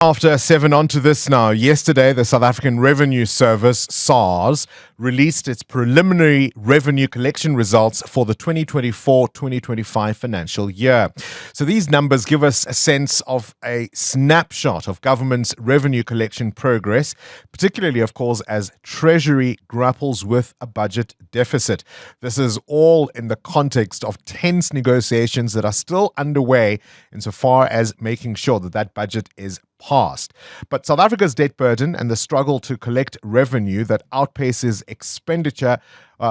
After 7 on to this now. Yesterday, the South African Revenue Service, SARS, released its preliminary revenue collection results for the 2024-2025 financial year. So these numbers give us a sense of a snapshot of government's revenue collection progress, particularly, of course, as Treasury grapples with a budget deficit. This is all in the context of tense negotiations that are still underway insofar as making sure that that budget is passed. But South Africa's debt burden and the struggle to collect revenue that outpaces expenditure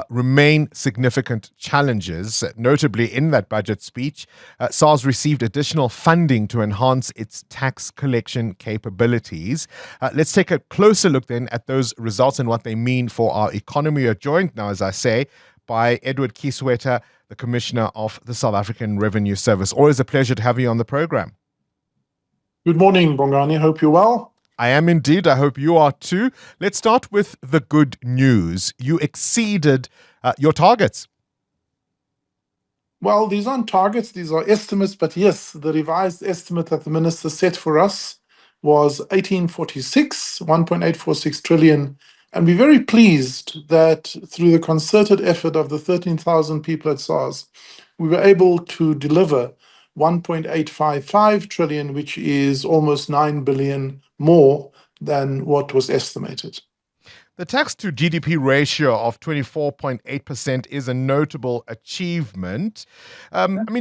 remain significant challenges. Notably, in that budget speech, SARS received additional funding to enhance its tax collection capabilities. Let's take a closer look then at those results and what they mean for our economy. You're joined now, as I say, by Edward Kieswetter, the Commissioner of the South African Revenue Service. Always a pleasure to have you on the program. Good morning, Bongani. Hope you're well. I am indeed. I hope you are too. Let's start with the good news. You exceeded your targets. Well, these aren't targets, these are estimates, but yes, the revised estimate that the minister set for us was 1.846 trillion. And we're very pleased that through the concerted effort of the 13,000 people at SARS, we were able to deliver 1.855 trillion, which is almost 9 billion more than what was estimated. The tax to GDP ratio of 24.8% is a notable achievement.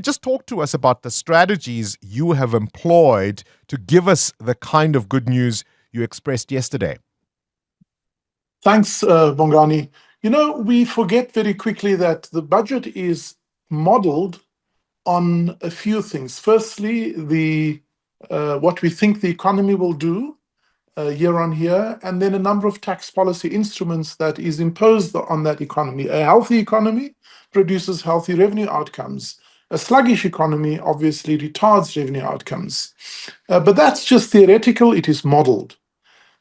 Just talk to us about the strategies you have employed to give us the kind of good news you expressed yesterday. Thanks, Bongani. You know, we forget very quickly that the budget is modeled on a few things. Firstly, what we think the economy will do year on year, and then a number of tax policy instruments that is imposed on that economy. A healthy economy produces healthy revenue outcomes. A sluggish economy obviously retards revenue outcomes. But that's just theoretical, it is modeled.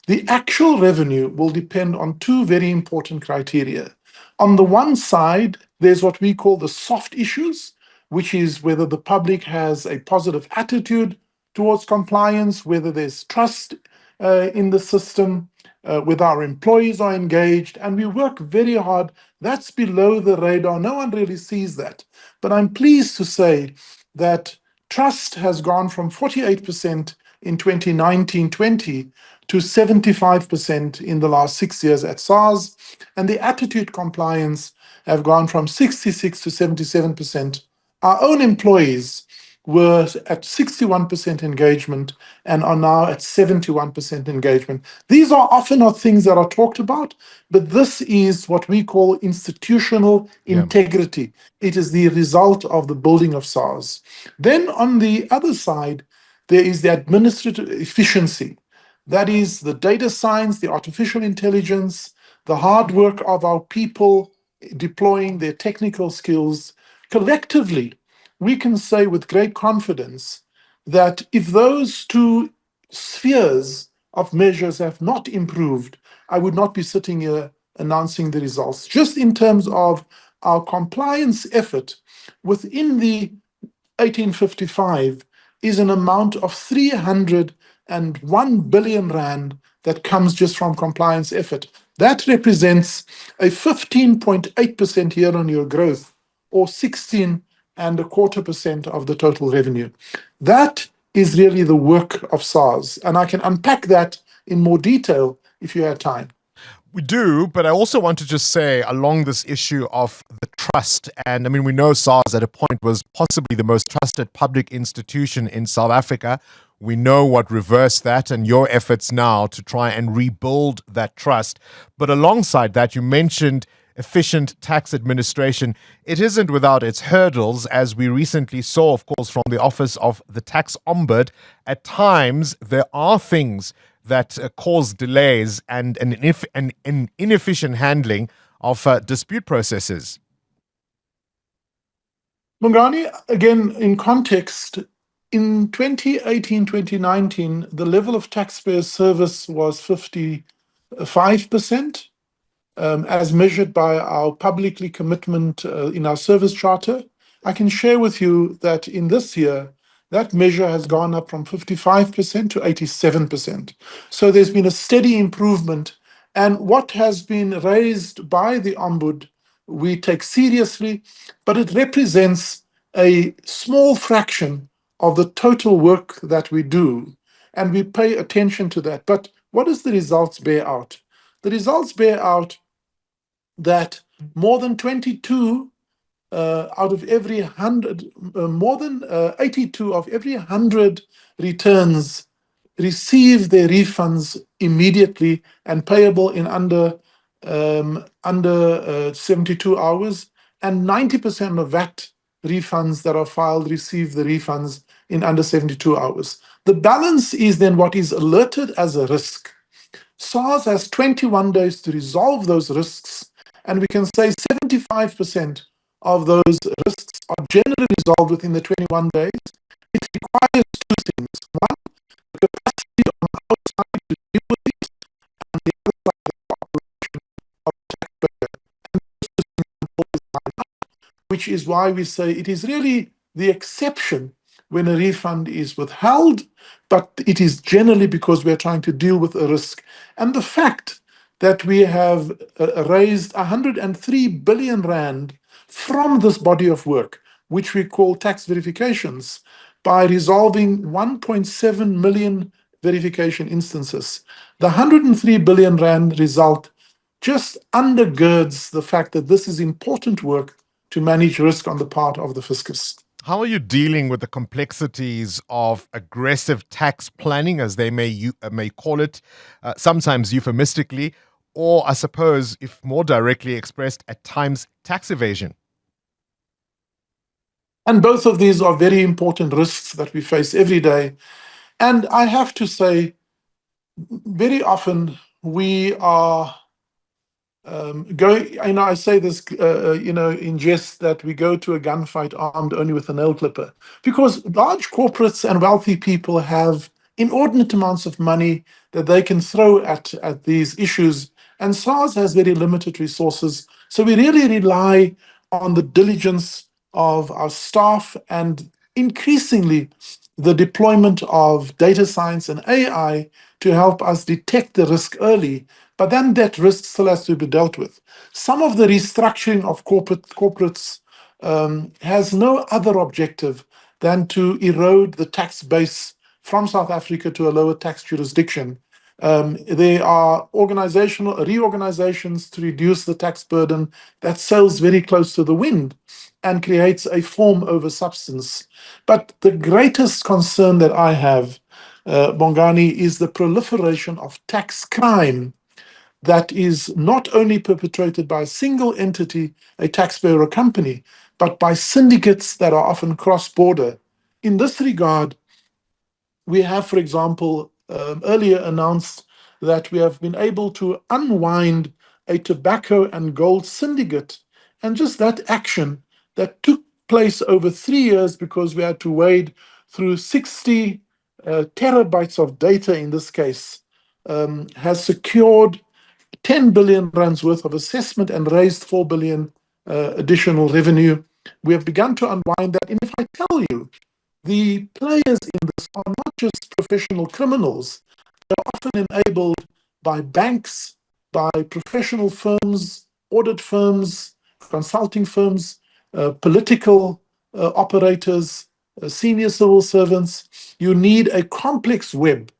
The actual revenue will depend on two very important criteria. On the one side, there's what we call the soft issues, which is whether the public has a positive attitude towards compliance, whether there's trust in the system, whether our employees are engaged, and we work very hard. That's below the radar. No one really sees that. But I'm pleased to say that trust has gone from 48% in 2019-20 to 75% in the last 6 years at SARS, and the attitude compliance have gone from 66 to 77%. Our own employees were at 61% engagement and are now at 71% engagement. These are often not things that are talked about, but this is what we call institutional integrity. It is the result of the building of SARS. Then on the other side, there is the administrative efficiency. That is the data science, the artificial intelligence, the hard work of our people deploying their technical skills. Collectively, we can say with great confidence that if those two spheres of measures have not improved, I would not be sitting here announcing the results. Just in terms of our compliance effort within the 1855 is an amount of 301 billion rand that comes just from compliance effort. That represents a 15.8% year-on-year growth, or 16.25% of the total revenue. That is really the work of SARS, and I can unpack that in more detail if you have time. We do, but I also want to just say along this issue of the trust, and we know SARS at a point was possibly the most trusted public institution in South Africa. We know what reversed that and your efforts now to try and rebuild that trust. But alongside that, you mentioned efficient tax administration. It isn't without its hurdles, as we recently saw, of course, from the Office of the Tax Ombud. At times, there are things that cause delays and an inefficient handling of dispute processes. Bongani, again, in context, in 2018-2019, the level of taxpayer service was 55%, as measured by our publicly commitment in our service charter. I can share with you that in this year, that measure has gone up from 55% to 87%. So there's been a steady improvement. And what has been raised by the Ombud, we take seriously, but it represents a small fraction of the total work that we do. And we pay attention to that. But what does the results bear out? The results bear out that more than 22 out of every 100, more than 82 of every 100 returns receive their refunds immediately and payable in under 72 hours, and 90% of VAT refunds that are filed receive the refunds in under 72 hours. The balance is then what is alerted as a risk. SARS has 21 days to resolve those risks, and we can say 75% of those risks are generally resolved within the 21 days. It requires two things. One, capacity on our side to deal with it, and the other side, the cooperation of the taxpayer. And those two things always line up, which is why we say it is really the exception when a refund is withheld, but it is generally because we're trying to deal with a risk. And the fact that we have raised 103 billion rand from this body of work, which we call tax verifications, by resolving 1.7 million verification instances. The 103 billion rand result just undergirds the fact that this is important work to manage risk on the part of the fiscus. How are you dealing with the complexities of aggressive tax planning, as they may call it, sometimes euphemistically, or I suppose, if more directly expressed, at times tax evasion? And both of these are very important risks that we face every day. And I have to say, very often we are going, I say this, in jest, that we go to a gunfight armed only with a nail clipper, because large corporates and wealthy people have inordinate amounts of money that they can throw at these issues, and SARS has very limited resources. So we really rely on the diligence of our staff and increasingly the deployment of data science and AI to help us detect the risk early, but then that risk still has to be dealt with. Some of the restructuring of corporates has no other objective than to erode the tax base from South Africa to a lower tax jurisdiction. There are organizational reorganizations to reduce the tax burden that sails very close to the wind and creates a form over substance. But the greatest concern that I have, Bongani, is the proliferation of tax crime that is not only perpetrated by a single entity, a taxpayer or company, but by syndicates that are often cross-border. In this regard, we have, for example, earlier announced that we have been able to unwind a tobacco and gold syndicate. And just that action that took place over 3 years, because we had to wade through 60 terabytes of data in this case, has secured 10 billion rands worth of assessment and raised 4 billion additional revenue. We have begun to unwind that. And if I tell you, the players in this are not just professional criminals, they're often enabled by banks, by professional firms, audit firms, consulting firms, political operators, senior civil servants. You need a complex web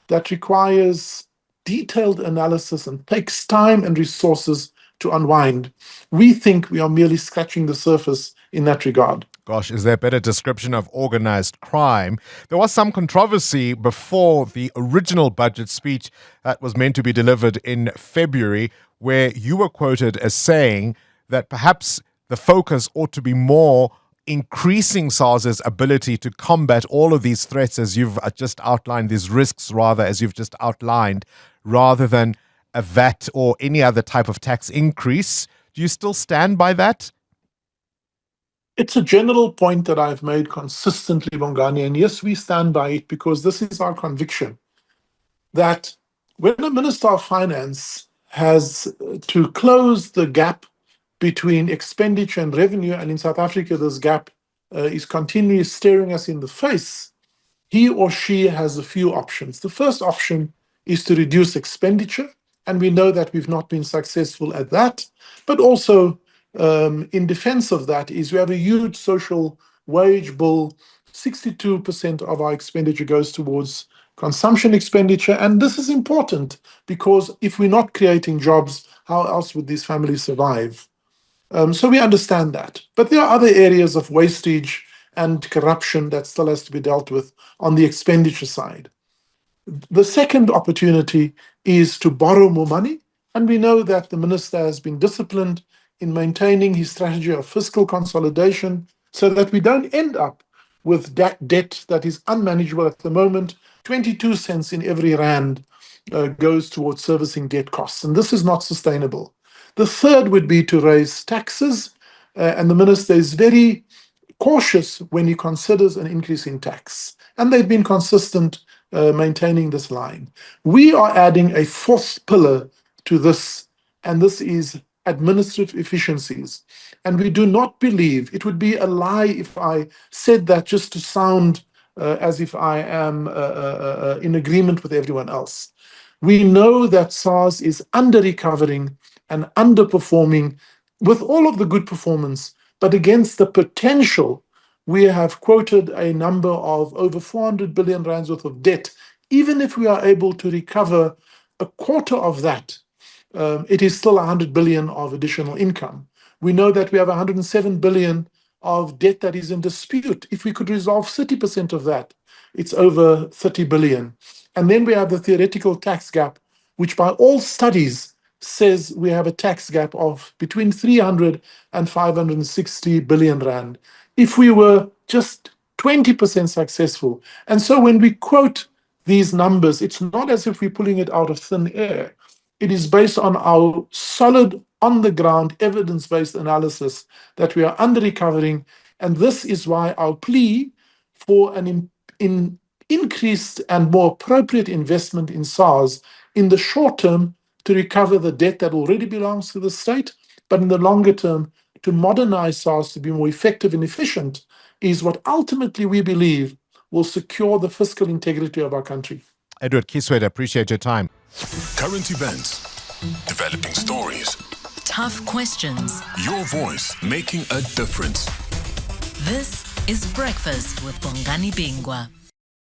that requires detailed analysis and takes time and resources to unwind. We think we are merely scratching the surface in that regard. Gosh, is there a better description of organized crime? There was some controversy before the original budget speech that was meant to be delivered in February, where you were quoted as saying that perhaps the focus ought to be more increasing SARS's ability to combat all of these threats, as you've just outlined, these risks rather, as you've just outlined, rather than a VAT or any other type of tax increase. Do you still stand by that? It's a general point that I've made consistently, Bongani, and yes, we stand by it because this is our conviction that when a Minister of Finance has to close the gap between expenditure and revenue, and in South Africa, this gap is continually staring us in the face, he or she has a few options. The first option is to reduce expenditure, and we know that we've not been successful at that. But also, in defense of that, is we have a huge social wage bill. 62% of our expenditure goes towards consumption expenditure, and this is important because if we're not creating jobs, how else would these families survive? So we understand that. But there are other areas of wastage and corruption that still has to be dealt with on the expenditure side. The second opportunity is to borrow more money. And we know that the minister has been disciplined in maintaining his strategy of fiscal consolidation so that we don't end up with debt that is unmanageable at the moment. 22 cents in every rand goes towards servicing debt costs. And this is not sustainable. The third would be to raise taxes. And the minister is very cautious when he considers an increase in tax. And they've been consistent maintaining this line. We are adding a fourth pillar to this, and this is administrative efficiencies. And we do not believe, it would be a lie if I said that just to sound as if I am in agreement with everyone else. We know that SARS is under-recovering and underperforming with all of the good performance, but against the potential, we have quoted a number of over 400 billion rands worth of debt. Even if we are able to recover a quarter of that, it is still 100 billion of additional income. We know that we have 107 billion of debt that is in dispute. If we could resolve 30% of that, it's over 30 billion. And then we have the theoretical tax gap, which by all studies says we have a tax gap of between 300 and 560 billion rand. If we were just 20% successful. And so when we quote these numbers, it's not as if we're pulling it out of thin air. It is based on our solid, on-the-ground, evidence-based analysis that we are under-recovering. And this is why our plea for an increased and more appropriate investment in SARS in the short term to recover the debt that already belongs to the state, but in the longer term to modernize SARS to be more effective and efficient is what ultimately we believe will secure the fiscal integrity of our country. Edward Kieswetter, appreciate your time. Current events, developing stories, tough questions. Your voice making a difference. This is Breakfast with Bongani Bingwa.